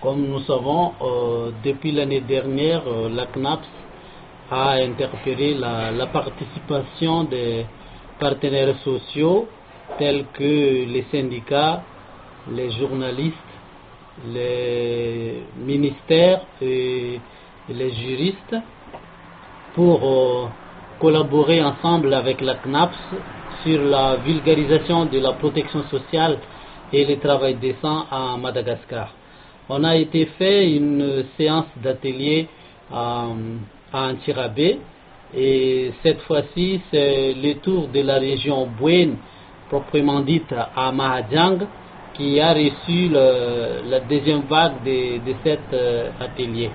Comme nous savons, depuis l'année dernière, la CNAPS a interpellé la participation des partenaires sociaux tels que les syndicats, les journalistes, les ministères et les juristes pour collaborer ensemble avec la CNAPS sur la vulgarisation de la protection sociale et le travail décent à Madagascar. On a été fait une séance d'atelier à Antirabé et cette fois-ci c'est le tour de la région Bouenne, proprement dite à Mahajang, qui a reçu la deuxième vague de cet atelier.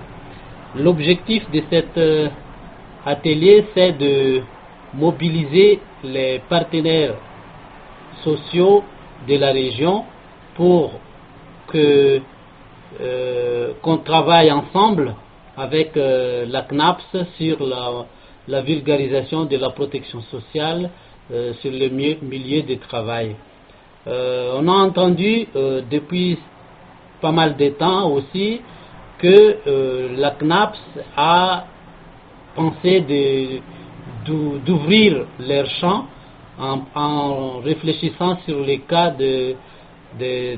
L'objectif de cet atelier, c'est de mobiliser les partenaires sociaux de la région pour qu'on travaille ensemble avec la CNAPS sur la vulgarisation de la protection sociale sur le milieu de travail. On a entendu depuis pas mal de temps aussi que la CNAPS a pensé d'ouvrir leur champ en réfléchissant sur les cas de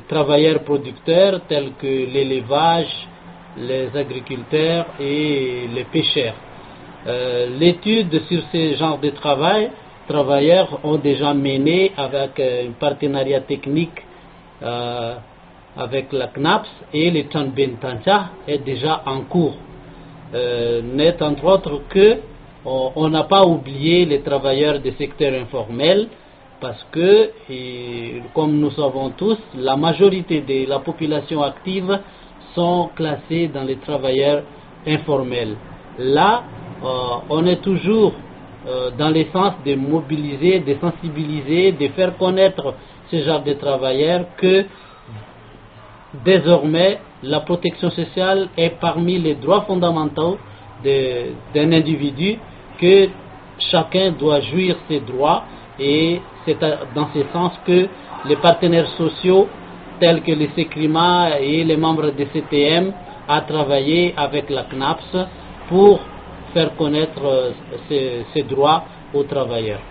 travailleurs producteurs tels que l'élevage, les agriculteurs et les pêcheurs. L'étude sur ce genre de travailleurs ont déjà mené avec un partenariat technique avec la CNAPS et le Tchanbentancha est déjà en cours. Net entre autres que on n'a pas oublié les travailleurs du secteur informel parce que, comme nous savons tous, la majorité de la population active sont classés dans les travailleurs informels. Là, on est toujours dans le sens de mobiliser, de sensibiliser, de faire connaître ce genre de travailleurs que désormais la protection sociale est parmi les droits fondamentaux d'un individu, que chacun doit jouir ses droits, et c'est dans ce sens que les partenaires sociaux tels que le CECRIMA et les membres de CTM a travaillé avec la CNAPS pour faire connaître ces droits aux travailleurs.